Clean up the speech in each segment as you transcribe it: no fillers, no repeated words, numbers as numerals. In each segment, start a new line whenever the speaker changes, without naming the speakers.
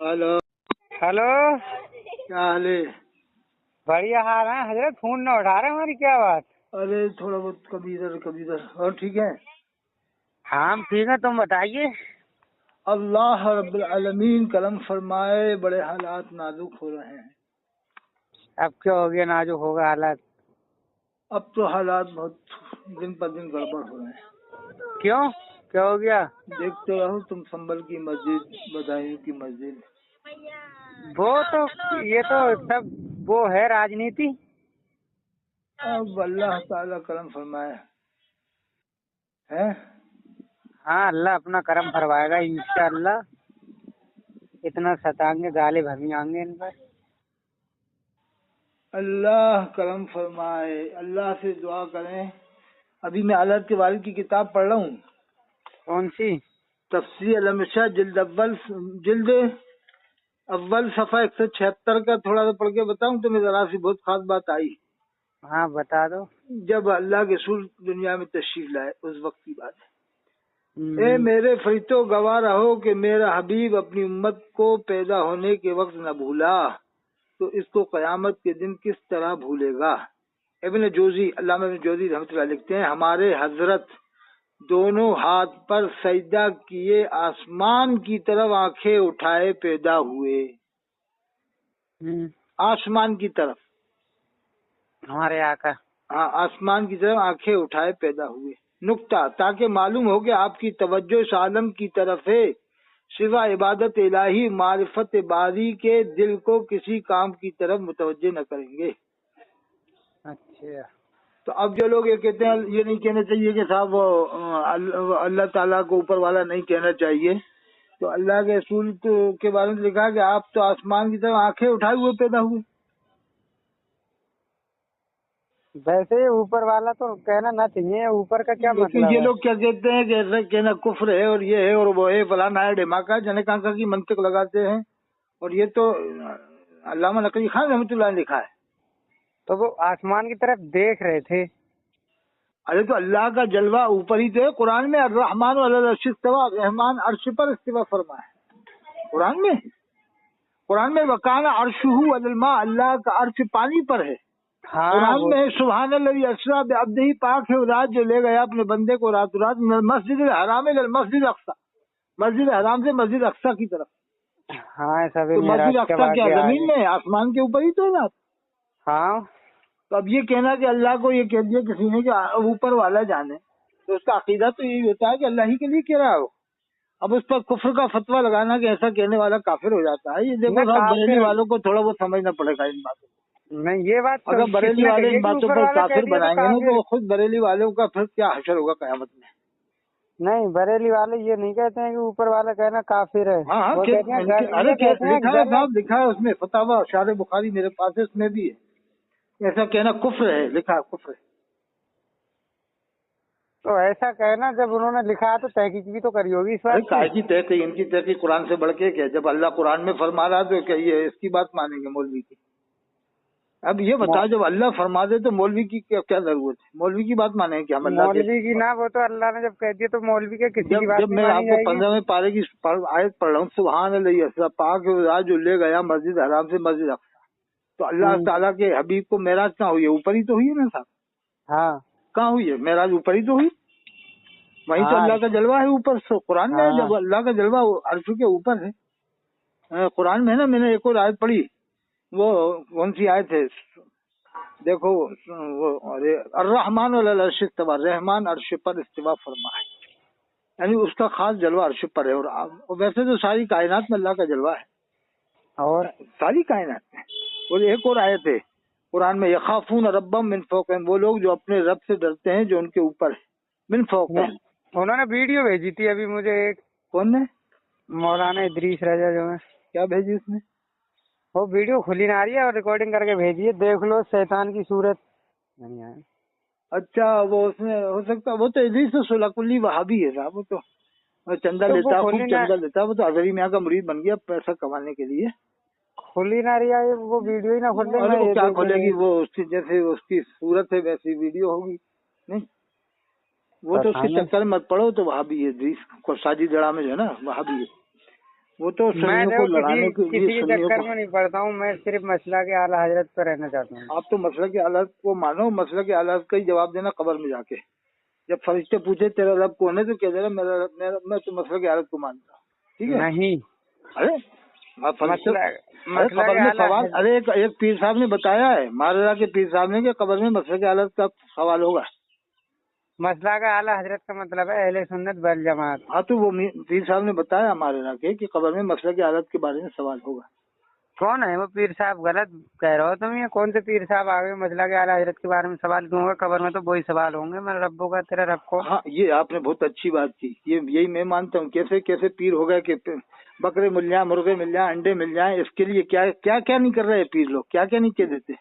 Hello
hello,
क्या हाल है?
बढ़िया हाल है हजरत। फोन ना उठा रहे हमारी, क्या बात?
अरे थोड़ा बहुत कभी इधर और ठीक है।
हाँ हम ठीक है, तुम बताइए।
अल्लाह रब्बुल आलमीन करम फरमाए, बड़े हालात नाजुक हो रहे हैं।
अब क्या हो गया, नाजुक होगा हालत?
अब तो हालात बहुत दिन पर दिन गड़बड़ हो रहे हैं।
क्यों, क्या हो गया?
देखते रहो तुम, संभल की मस्जिद, बदायूं की मस्जिद।
वो तो ये तो सब वो है राजनीति।
अब अल्लाह ताला करम फरमाए है।
हाँ, अल्लाह अपना करम फरमाएगा इंशाअल्लाह। इतना सताएंगे, गाले भरमियाएंगे इन पर।
अल्लाह करम फरमाए, अल्लाह से दुआ करें। अभी मैं अलर्ट के वालिद की किताब पढ़ रहा हूँ।
कौन सी?
तफसीर अलमशा जिल्द अव्वल सफा 176 का थोड़ा सा पढ़ के बताऊं तो मेरी जरा सी बहुत खास बात आई।
हाँ बता दो।
जब अल्लाह के रसूल दुनिया में तशरीफ लाए उस वक्त की बात है। ए मेरे फरिश्तों, गवाह रहो कि मेरा हबीब अपनी उम्मत को पैदा होने के वक्त न भूला तो इसको कयामत के दिन किस तरह भूलेगा। इब्न जोजी, अल्लामा इब्न जोजी रहमतुल्लाह लिखते हैं, हमारे हजरत दोनों हाथ पर सजदा किए आसमान की तरफ आंखें उठाए पैदा हुए। आसमान की तरफ,
हमारे आका।
हाँ, आसमान की तरफ आंखें उठाए पैदा हुए। नुक्ता, ताकि मालूम हो कि आपकी तवज्जो इस आलम की तरफ है, सिवा इबादत इलाही मारिफत बारी के दिल को किसी काम की तरफ मुतवज्जे न करेंगे।
अच्छा,
तो अब जो लोग ये कहते हैं, ये नहीं कहना चाहिए कि साहब वो अल्लाह ताला को ऊपर वाला नहीं कहना चाहिए, तो अल्लाह के रसूल के बारे में लिखा कि आप तो आसमान की तरफ आंखें उठाए हुए पैदा हुए।
वैसे ऊपर वाला तो कहना ना चाहिए, ऊपर का क्या
लेकिन
मतलब
ये
है?
लोग क्या कहते हैं कि ऐसा कहना कुफ्र है और ये है और वो है, फलाना है ढिमाका, जने कांका की मंतिक लगाते हैं। और ये तो अल्लामा नकवी खान रहमतुल्लाह ने लिखा है।
तो वो आसमान की तरफ देख रहे थे।
अरे तो अल्लाह का जलवा ऊपर ही तो है। कुरान में अर्रहमान अलल अर्श इस्तवा, रहमान अर्श पर इस्तिवा फरमा है कुरान में वकाना अर्शुहु अलल मा, अल्लाह का अर्श पानी पर है।
हाँ
कुरान
वो
में सुबहान अल्लज़ी अस्रा बिअब्दिही, पाक है रात जो ले गया अपने बंदे को रात रात मस्जिद हराम इलल मस्जिद अक्सा, मस्जिद हराम से मस्जिद अक्सा की तरफ।
हाँ ऐसा भी
तो
मेरा
मस्जिद अक्सा क्या जमीन में, आसमान के ऊपर ही तो है ना।
हाँ
तो अब ये कहना कि अल्लाह को ये कह दिया किसी ने कि ऊपर वाला जाने, तो उसका अकीदा तो यही होता है कि अल्लाह ही के लिए कह रहा हो। अब उस पर कुफ्र का फतवा लगाना कि ऐसा कहने वाला काफिर हो जाता है, ये देखो साहब, बरेली वालों को थोड़ा बहुत समझना पड़ेगा इन बातों को।
नहीं, ये बात तो
अगर बरेली
किसने
वाले
कही है
इन
कि
बातों
ऊपर
पर
वाला कह
काफिर
दिया तो
बनाएंगे ना,
काफिर?
तो खुद बरेली वालों का फिर क्या हशर होगा कयामत में।
नहीं, बरेली वाले ये नहीं कहते हैं कि ऊपर वाला कहना काफिर है।
हाँ,
वो कहते हैं
अरे
ये कहते हैं
लिखा है साहब, लिखा है उसमें, फतावा शार बुखारी मेरे पास है, उसमें भी है। ऐसा कहना कुफ्र है, लिखा है कुफ्र है।
तो ऐसा कहना, जब उन्होंने लिखा है तो तहकीक भी तो करी होगी इस
अरे
बात
काय
की।
की तहकीक, इनकी तहकीक कुरान से बढ़ के क्या? जब अल्लाह कुरान में फरमा रहा तो क्या ये इसकी बात मानेंगे मौलवी की? अब ये बताओ, जब अल्लाह फरमा दे तो मौलवी की क्या जरूरत है? मौलवी की बात मानेंगे क्या हम अल्लाह के?
मौलवी की ना, वो तो अल्लाह ने जब कह दिया तो मौलवी के किसी की
जब
बात
जब
नहीं
मैं
मानी
आपको
जाएगी।
15वें पारे की आयत पढ़ रहा हूँ, सुभान अल्लाह पाक राज जो ले गया मस्जिद हराम से मस्जिद अक्सा, तो अल्लाह ताला के हबीब को मेराज कहाँ हुई है? ऊपर ही तो हुई है ना साहब।
हाँ
कहाँ हुई है मेराज? ऊपर ही तो हुई। वही तो
हाँ
अल्लाह का जलवा है ऊपर। कुरान में
हाँ
जब अल्लाह का जलवा अर्श के ऊपर है। कुरान में है ना, मैंने एक और आयत पढ़ी, वो कौन सी आयत है देखो, वो अरे अर्रहमान अलल अर्श इस्तवा, रहमान अर्श पर इस्तिवा फरमा है, यानी उसका खास जलवा अर्श पर है। और वैसे तो सारी कायनात में अल्लाह का जलवा है,
और
सारी कायनात में। और एक और आयत है कुरान में, यखाफून रब्बम मिन फौकहिम, वो लोग जो अपने रब से डरते हैं जो उनके ऊपर है। मिन फौकहिम,
उन्होंने वीडियो भेजी थी अभी मुझे एक,
कौन ने?
मौलाना इदरीस रजा जो है।
क्या भेजी उसने?
वो वीडियो खुली ना रही है और रिकॉर्डिंग करके भेजी है, देख लो शैतान की सूरत। नहीं आया।
अच्छा, वो उसमें हो सकता, वो तो इदरीस तो सुलकुल्ली वहाबी है साहब, वो तो चंदा
तो वो
लेता, खूब
खुली ना,
चंदा लेता, वो तो हजरी मियाँ का मुरीद बन गया पैसा कमाने के लिए।
खुली ना रही है वो वीडियो ही ना खुल रही।
अरे
मैं
वो
ये
क्या
देखने
खोलेगी,
गई,
वो उसकी जैसे उसकी सूरत है वैसी वीडियो होगी। नहीं, वो तो
पता
उसके
नहीं।
चक्कर में मत पड़ो, तो वहाबी है इदरीस को साजी जड़ा में जो है ना, वहाबी है। वो तो
मैं
सुन्नियों को
देखो
लड़ाने के
किसी
लिए
के
सुन्नियों
चक्कर
को।
में नहीं पड़ता हूँ, मैं सिर्फ मसला के आला हजरत पर रहना चाहता हूँ।
आप तो मसला के हालात को मानो, मसला के हालात का ही जवाब देना कब्र में जाके। जब फरिश्ते पूछे तेरा रब कौन है तो कह देना मैं तो मसला के हालत को मानता हूँ, ठीक है।
नहीं,
अरे
मसला
कब्र
के
में
आला
सवाल, अरे एक पीर साहब ने बताया है, महाराजा के पीर साहब ने, कि कब्र में मसला के हालत का सवाल होगा।
मसला का आला हजरत का मतलब है अहले सुन्नत वल जमात।
हाँ तो वो पीर साहब ने बताया महाराजा के कि कब्र में मसला की हालत के बारे में सवाल होगा।
कौन है वो पीर साहब? गलत कह रहे हो तुम, ये कौन से पीर साहब आ गए मसला के आला हजरत के बारे में सवाल क्यों होगा? कब्र में तो वही सवाल होंगे, मेरा रब्बो का तेरा रब को।
हाँ ये आपने बहुत अच्छी बात की, यही मैं मानता हूँ। कैसे कैसे पीर हो गए कि बकरे मिल जाए, मुर्गे मिल जाए, अंडे मिल जाए, इसके लिए क्या क्या क्या नहीं कर रहे पीर लोग, क्या क्या नहीं कह देते।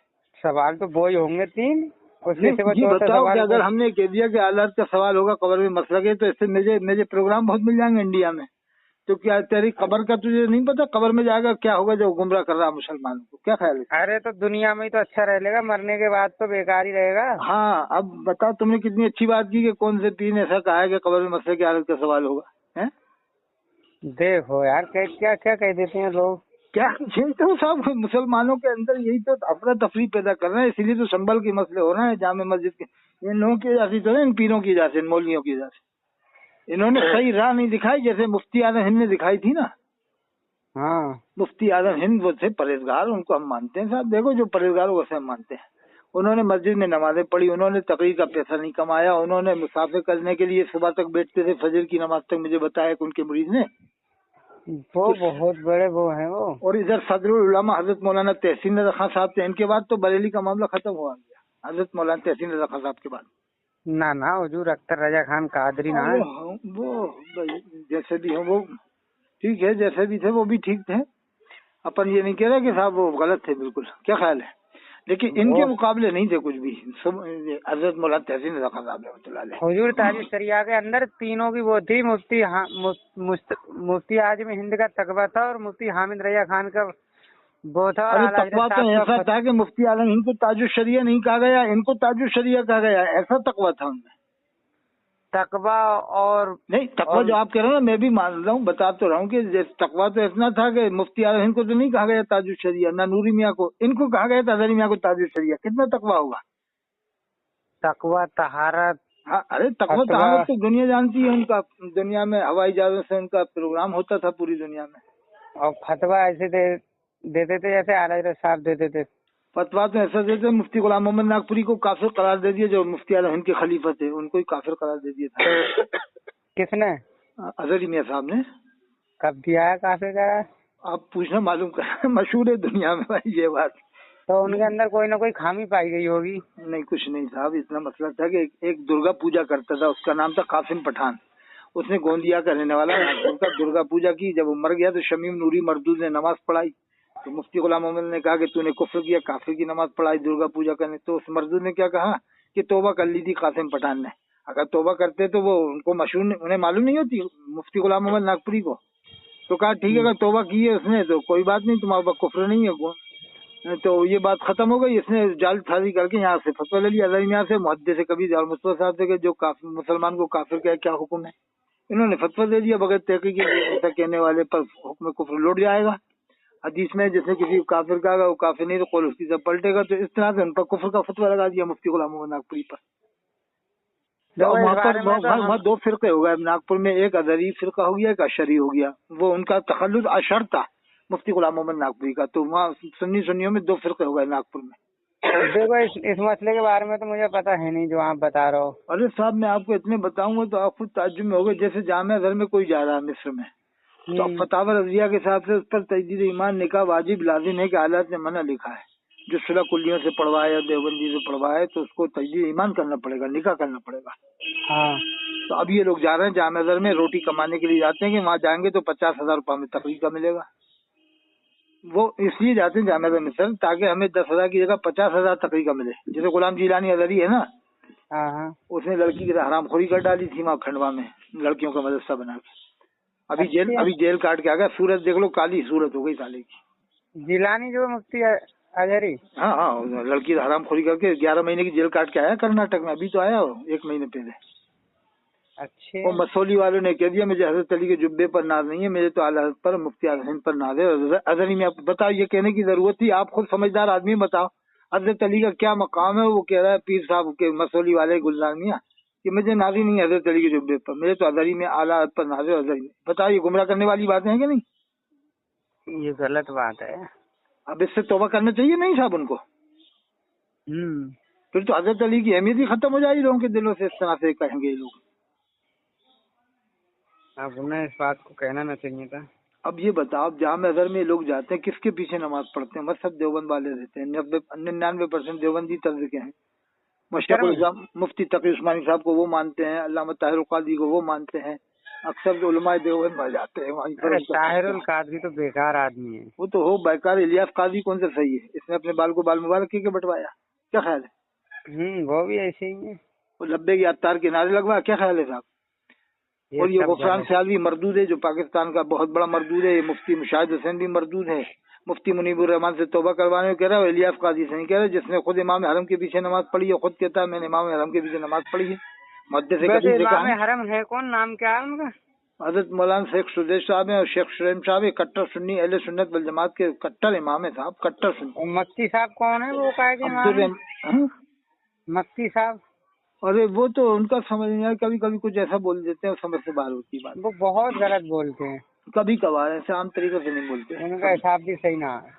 सवाल तो वही होंगे 3, उसके सिवा
ये
चौथा
बताओ कि
सवाल
अगर हमने कह दिया कि हालात का सवाल होगा कब्र में मसला के, तो इससे मुझे प्रोग्राम बहुत मिल जाएंगे इंडिया में। तो क्या तेरी कब्र का तुझे नहीं पता कब्र में जाएगा क्या होगा जो गुमराह कर रहा है मुसलमानों को? क्या ख्याल है?
अरे तो दुनिया में ही तो अच्छा रहेगा, मरने के बाद तो बेकार ही रहेगा।
हाँ अब बताओ, तुमने कितनी अच्छी बात की कि कौन से पीर ने ऐसा कहा है कि कब्र में मसले की हालत का सवाल होगा, है?
देखो यार क्या क्या कह देते हैं लोग।
क्या यही तो सब मुसलमानों के अंदर यही तो अफरा तफरी पैदा कर रहे हैं, इसीलिए तो संभल के मसले हो रहे हैं जामे मस्जिद के। इन लोगों की वजह से तो इन पीरों की वजह से, इन मौलवियों की वजह से। इन्होंने सही राह नहीं दिखाई, जैसे मुफ्ती आजम हिंद ने दिखाई थी ना।
हाँ
मुफ्ती आजम हिंद वो थे परहेजगार, उनको हम मानते हैं साहब। देखो जो परहेजगार हो वैसे हम मानते हैं। उन्होंने मस्जिद में नमाजें पढ़ी, उन्होंने तकरीर का पैसा नहीं कमाया, उन्होंने मुसाफिर करने के लिए सुबह तक बैठते थे, फजर की नमाज तक, मुझे बताया कि उनके मुरीद ने।
वो बहुत बड़े वो हैं वो।
और इधर सदरुल उलमा हजरत मौलाना तहसीन रज़ा खान साहब थे, इनके बाद तो बरेली का मामला खत्म हुआ गया, हजरत मौलाना तहसीन रज़ा खान साहब के बाद।
ना हुजूर अख्तर रजा खान कादरी ना है।
वो जैसे भी हो वो ठीक है, जैसे भी थे वो भी ठीक थे। अपन ये नहीं कह रहे कि साहब वो गलत थे बिल्कुल, क्या ख्याल है? लेकिन इनके मुकाबले नहीं थे कुछ भी हजरत मौलाना तहसीन रज़ा खान साहब।
हुजूर ताज शरिया के अंदर तीनों की वो थी, मुफ्ती आजम हिंद का तकवा था और मुफ्ती हामिद रजा खान का वो था।
अरे तकवा तो ऐसा था कि मुफ्ती आजम हिंद को ताजुल शरिया नहीं कहा गया, इनको ताजुल शरिया कहा गया, ऐसा तकवा था उनमें।
तकवा और
नहीं तकवा जो आप कह रहे हो ना, मैं भी मान रहा हूँ, बता तो रहा हूँ कि तकवा तो इतना था कि मुफ्ती आजम हिंद को तो नहीं कहा गया ताजुल शरिया, ना नूरी मियाँ को, इनको कहा गया था अजहरी मियाँ को ताजुल शरिया। कितना तकवा होगा?
तकवा तहारत।
हाँ अरे तकवा तहारत तो दुनिया जानती है उनका, दुनिया में हवाई जहाजों से उनका प्रोग्राम होता था पूरी दुनिया में।
और फतवा ऐसे देते थे जैसे आला हजरत साहब देते थे।
फतवा तो ऐसा देते, मुफ्ती गुलाम मोहम्मद नागपुरी को काफिर करार दे दिया, जो मुफ्ती आजम हिंद के खलीफा थे, उनको ही काफिर करार दे दिया था।
किसने?
अजहरी मियाँ साहब ने।
कब दिया है काफिर करार?
आप पूछना, मालूम कर, मशहूर है दुनिया में भाई ये बात।
तो उनके अंदर कोई ना कोई खामी पाई गई होगी।
नहीं कुछ नहीं साहब, इतना मसला था कि एक दुर्गा पूजा करता था, उसका नाम था कासिम पठान। उसने गोंदिया का रहने वाला, उनका दुर्गा पूजा की। जब वो मर गया तो शमीम नूरी मरदूद ने नमाज पढ़ाई, तो मुफ्ती गुलाम मोहम्मद ने कहा कि तूने कुफ्र किया, काफिर की नमाज पढ़ाई दुर्गा पूजा करने। तो उस मरदूद ने क्या कहा कि तौबा कर ली थी कासिम पठान ने। अगर तौबा करते तो वो उनको मशहूर, उन्हें मालूम नहीं होती मुफ्ती गुलाम मोहम्मद नागपुरी को। तो कहा ठीक है, अगर तौबा की है उसने तो कोई बात नहीं, तुम्हारे पास कुफ्र नहीं है। तो ये बात खत्म हो गई। इसने जाल साजी करके यहाँ से फतवा ले लिया, अजहरी मियाँ से, मुहद्दिस से कबीर और मुस्तफा साहब से, जो मुसलमान को काफिर का क्या हुक्म है। इन्होंने फतवा दे दिया बगैर तहकीक के, ऐसा कहने वाले पर हुक्म कुफ्र लौट जाएगा। हदीस में जैसे किसी काफिर का वो काफिर नहीं तो कौल उसकी सब पलटेगा। तो इस तरह से उन पर कुफ्र का फतवा लगा दिया मुफ्ती गुलाम मोहम्मद नागपुरी पर। वहाँ पर 2 फिरके हो गए नागपुर में, एक अजहरी फिरका हो गया, एक अशरी हो गया। वो उनका तखल्लुद अशर था मुफ्ती गुलाम मोहम्मद नागपुरी का। तो वहाँ सुन्नियों में 2 फिरके हो गए नागपुर में।
देखो इस मसले के बारे में तो मुझे पता है नहीं जो आप बता रहे हो।
अरे साहब मैं आपको इतने बताऊंगा तो आप खुद ताज्जुब में होगे। जैसे जामिया घर में कोई जा रहा है मिस्र में, तो अब फतावा रज़िया के हिसाब से उस पर तजदीद ईमान निकाह वाजिब लाजिम है कि हालात में मना लिखा है। जो सुलह कुल्लियों से पढ़वाए या देवबंदी से पढ़वाए तो उसको तजदीद ईमान करना पड़ेगा, निकाह करना पड़ेगा।
हाँ।
तो अब ये लोग जा रहे हैं जामिया घर में, रोटी कमाने के लिए जाते हैं कि वहाँ जाएंगे तो 50,000 रुपये में तकरीर का मिलेगा। वो इसलिए जाते हैं जामिया घर मिस्र ताकि हमें 10,000 की जगह 50,000 तकरीर का मिले। जैसे गुलाम जिलानी अज़हरी है ना, उसने लड़की की हरामखोरी कर डाली थी वहाँ खंडवा में, लड़कियों का मदरसा बना के। अभी जेल काट के आ गया। सूरत देख लो, काली सूरत हो गई साले की।
जिलानी जो मुफ्ती अज़हरी,
हाँ लड़की हरामखोरी करके 11 महीने की जेल काट के आया कर्नाटक में। अभी तो आया 1 महीने पहले।
अच्छे।
और मसौली वालों ने कह दिया मुझे हजरत अली के जुब्बे पर नाज नहीं है, मुझे तो आला हज़रत पर मुफ्ती आज़म हिंद पर नाज है। अजनी में बताओ, ये कहने की जरूरत थी? आप खुद समझदार आदमी बताओ हजरत अली का क्या मकाम है। वो कह रहा है पीर साहब के मसौली वाले गुलजार मियां कि मुझे नाजी नहीं है हजरत अली के जुब्बे पर, मुझे तो अजहरी में आला हज़रत पर नाज है। अजहरी में बताओ, ये गुमराह करने वाली बातें हैं कि नहीं?
ये गलत बात है।
अब इससे तौबा करना चाहिए नहीं साहब उनको? फिर तो हजरत अली की अहमियत ही खत्म हो जाएगी लोगों के दिलों से, इस तरह से कहेंगे ये लोग।
अब उन्हें इस बात को कहना ना चाहिए था।
अब ये बताओ, जाम अजहर में लोग जाते हैं किसके पीछे नमाज पढ़ते हैं? सब देवबंद वाले रहते हैं। 99% देवबंदी तर्ज के हैं। मशरकुल इस्लाम मुफ्ती तकी उस्मानी साहब को वो मानते हैं, अल्लामा ताहिरुल कादरी को वो मानते हैं। अक्सर जो उलमाए देवबंद में जाते हैं वहीं पर।
ताहिरुल कादरी तो बेकार आदमी है।
वो तो हो बेकार, इलियास कादरी कौन सा सही है? इसने अपने बाल को बाल मुबारक के बटवाया, क्या ख्याल है?
वो भी ऐसे ही है।
वो लब्बे की अत्तार के नारे लगवाया, क्या ख्याल है साहब? और ये गुफरान सियालवी मरदूद है जो पाकिस्तान का बहुत बड़ा मरदूद है। ये मुफ्ती मुशाहिद हुसैन भी मरदूद है। मुफ्ती मुनीबुर रहमान से तौबा करवाने को कह रहा है, इलियास काजी से नहीं कह रहा, जिसने खुद इमाम हरम के पीछे नमाज पढ़ी है। खुद कहता है मैंने इमाम हरम के पीछे नमाज पढ़ी है।
इमाम हरम है कौन? नाम क्या है उनका?
हजरत मौलाना शेख सुदेश साहब है और शेख शुरैम साहब है। कट्टर सुन्नी अहले सुन्नत वल जमात के कट्टर इमाम है साहब, कट्टर सुन्नी।
मक्ती साहब कौन है? वो क्या इमाम? मक्ती साहब,
अरे वो तो उनका समझ नहीं आया, कभी कभी कुछ ऐसा बोल देते हैं समझ से बाहर होती बात।
वो बहुत गलत बोलते हैं
कभी कभार, ऐसे आम तरीके से नहीं बोलते।
उनका हिसाब भी सही ना है।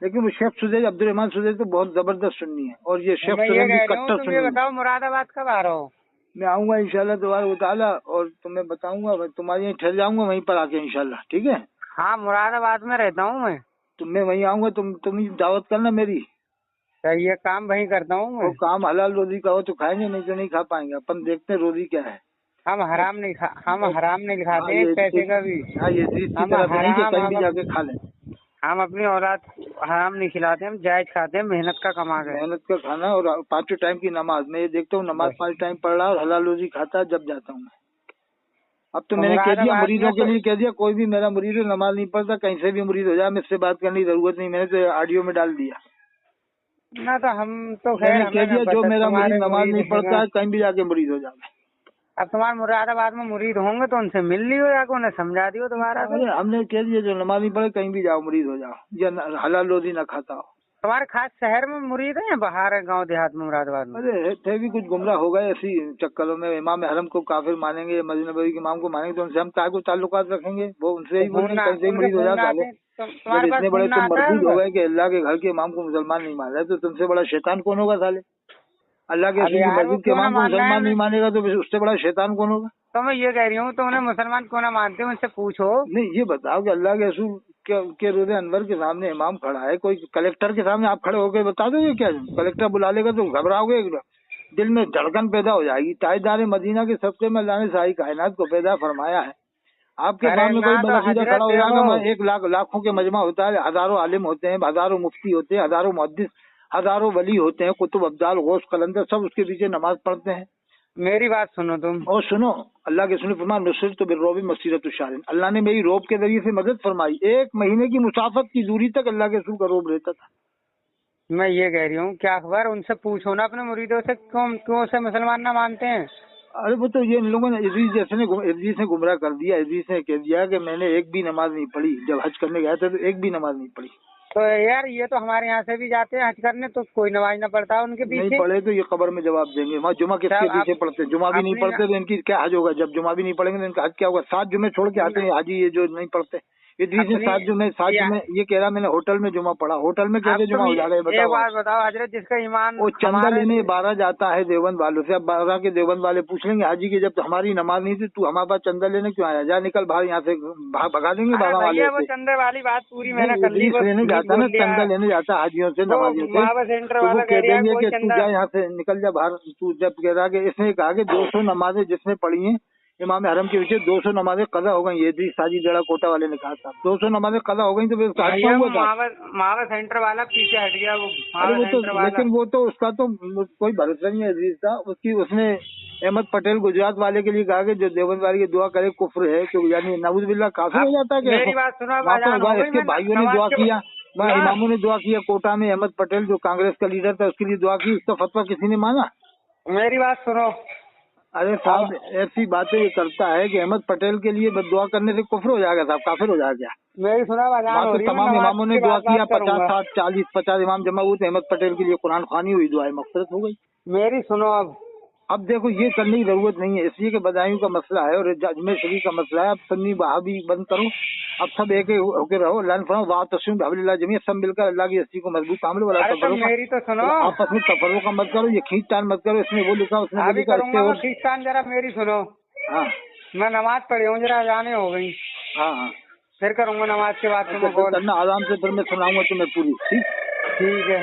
लेकिन वो शेख सुदेश अब्दुल रहमान सुदेश तो बहुत जबरदस्त सुन्नी है और ये शेख सुदेश भी कट्टर सुन्नी है।
बताओ मुरादाबाद कब आ रहे हो?
मैं आऊंगा इंशाल्लाह दोबारा ताला और तुम्हें बताऊंगा। तुम्हारे यहाँ ठहर जाऊंगा वहीं पर आके इंशाल्लाह, ठीक है?
हाँ मुरादाबाद में रहता हूँ मैं। मैं
वहीं आऊंगा, तुम ही दावत करना मेरी।
ये काम वहीं करता हूँ मैं।
वो काम हलाल रोजी का हो तो खाएंगे, नहीं तो नहीं खा पाएंगे। अपन देखते हैं रोजी क्या है।
हम हराम नहीं खाते पैसे का भी।
हाँ ये कहीं भी जाके खा लें।
हम अपनी औलाद हराम नहीं खिलाते, हम जायज खाते हैं, मेहनत का कमा के।
मेहनत का खाना और 5 टाइम की नमाज। मैं ये देखता हूँ नमाज 5 टाइम पढ़ रहा और हलाल रोजी खाता जब जाता हूँ मैं। अब तो मैंने कह दिया मुरीदों के लिए कह दिया, कोई भी मेरा मुरीद नमाज नहीं पढ़ता कहीं से भी मुरीद हो जाए, मुझसे बात करने की जरूरत नहीं। मैंने तो ऑडियो में डाल दिया
ना। तो हम तो
मैंने कह दिया जो मेरा मुरीद नमाज नहीं पढ़ता है कहीं भी जाके मुरीद हो जाए।
अब तुम्हारे मुरादाबाद में मुरीद होंगे तो उनसे मिल लियो या उन्हें समझा दियो तुम्हारा।
अरे हमने कह दिया जो नमाज नहीं पढ़े कहीं भी जाओ मुरीद हो जाओ, या हलाल रोजी न खाता हो।
तुम्हारे खास शहर में मुरीद है या बाहर है, गांव देहात में मुरादाबाद में?
अरे थे भी कुछ गुमराह हो गए ऐसी चक्करों में। इमाम हरम को काफिर मानेंगे, मदीना नबवी के इमाम को मानेंगे तो उनसे हम क्या कुछ ताल्लुकात रखेंगे? वो उनसे ही मुरीद हो जाता है। जब इतने बड़े तुम मरदूद हो गए कि अल्लाह के घर के इमाम को मुसलमान नहीं मान रहे तो तुमसे बड़ा शैतान कौन होगा साले? अल्लाह के मस्जिद के इमाम को मुसलमान नहीं मानेगा तो उससे बड़ा शैतान कौन होगा?
तो मैं ये कह रही हूँ तो उन्हें मुसलमान क्यों ना मानते हो, उनसे पूछो।
नहीं ये बताओ कि अल्लाह के रसूल के रोज़े अनवर के सामने इमाम खड़ा है, कोई कलेक्टर के सामने आप खड़े होकर बता दोगे क्या? कलेक्टर बुला लेगा तो घबराओगे, दिल में धड़कन पैदा हो जाएगी। ताजदार मदीना के सबसे में अल्लाह ने सारी कायनात को पैदा फरमाया है। आपके सामने कोई बड़ा सीधा खड़ा हो जाएगा, 1 लाखों के मजमा होता है, हजारों आलिम होते हैं, हजारों मुफ्ती होते हैं, हजारों मुहद्दिस, हजारों वली होते हैं, कुतुब अब्दाल गौस कलंदर सब उसके पीछे नमाज पढ़ते हैं।
मेरी बात सुनो तुम।
और सुनो, अल्लाह के सुनो फरमान नुसरत तो बिर्रोबी मसीरत शारिन, अल्लाह ने मेरी रोब के जरिए से मदद फरमाई। 1 महीने की मुसाफत की दूरी तक अल्लाह के रसूल का रोब रहता था।
मैं ये कह रही हूँ क्या खबर, उनसे पूछो ना अपने मुरीदों से क्यों से मुसलमान ना मानते हैं।
अरे वो तो ये इन लोगों ने इदरीस ने गुमराह कर दिया। इदरीस ने कह दिया कि मैंने एक भी नमाज नहीं पढ़ी, जब हज करने गया था तो एक भी नमाज नहीं पढ़ी।
तो यार ये तो हमारे यहाँ से भी जाते हैं हज करने तो कोई नमाज ना पढ़ता है उनके पीछे।
नहीं पढ़े तो ये कब्र में जवाब देंगे। वहाँ जुमा किसके पीछे पढ़ते हैं? जुमा भी नहीं पढ़ते तो इनकी क्या हज होगा? जब जुमा भी नहीं पढ़ेंगे तो इनका हज क्या होगा? 7 जुमे छोड़ के आते हैं हाजी ये जो नहीं पढ़ते। इदरीस ने 7 जुमे ये कह रहा मैंने होटल में जुमा पढ़ा। होटल में कैसे जुमा हो जा रहा है
बताओ हजरत? जिसका ईमान
वो चंदा लेने 12 जाता है देवबंद वालों से। अब 12 के देवबंद वाले पूछ लेंगे हाजी की जब हमारी नमाज नहीं थी तू हमारे पास चंदा लेने क्यों आया? जा निकल बाहर यहाँ से, भगा देंगे 12 वाले।
वो चंदे वाली बात पूरी मैंने कर ली।
लेने जाता ना, चंदा लेने जाता हाजियों से, नमाजियों से, तो वो कह देंगे कि तू जा यहाँ से निकल जा बाहर। तू जब कह रहा कि इसने कहा कि 200 नमाजें जिसने पढ़ी हैं इमाम हरम के पीछे 200 नमाजें कज़ा हो गई। ये भी साजी जड़ा कोटा वाले ने कहा था 200 नमाजें कज़ा हो गई तो
मावा सेंटर वाला पीछे हट गया वो।
अरे वो तो लेकिन वो तो उसका तो कोई भरोसा नहीं है अजीज का। उसने अहमद पटेल गुजरात वाले के लिए कहा कि जो देवबंद वाले की दुआ करे कुफ्र है, तो यानी नऊज़ बिल्लाह काफिर हो जाता है।
मेरी बात सुनो,
इसके भाइयों ने दुआ किया, इमामों ने दुआ किया कोटा में। अहमद पटेल जो कांग्रेस का लीडर था उसके लिए दुआ की, उसका फतवा किसी ने माना?
मेरी बात सुनो,
अरे साहब ऐसी बातें ये करता है कि अहमद पटेल के लिए दुआ करने से कुफ्र हो जाएगा साहब, काफिर हो जाएगा।
मेरी सुना अजान हो रही है,
तमाम इमामों ने दुआ किया, 50,
करूंगा।
60, 40, 50 इमाम जमा हुए थे, अहमद पटेल के लिए कुरान खानी हुई, दुआ मगफिरत हो गई।
मेरी सुनो
अब देखो ये करने की जरूरत नहीं है, इसलिए कि बदायूं का मसला है और अजमेर शरीफ का मसला है। अब सुन्नी वहाबी बंद करो, अब सब एक होकर रहो। जमीन सब मिलकर अल्लाह की हस्ती को मजबूत तामल वाला
मेरी तो सुनो,
आपस में तफर्रुक मत करो, ये खींचतान मत करो। इसने वो लिखा, उसने वो लिखा,
करूंगा खींचतान। जरा मेरी सुनो,
हाँ
मैं नमाज पढ़ी हूँ, जरा अजानें हो गई,
हाँ हाँ
फिर करूंगा नमाज के बाद तुम्हें कॉल।
करना आराम से, फिर मैं सुनाऊंगा तुम्हें पूरी। ठीक
ठीक है।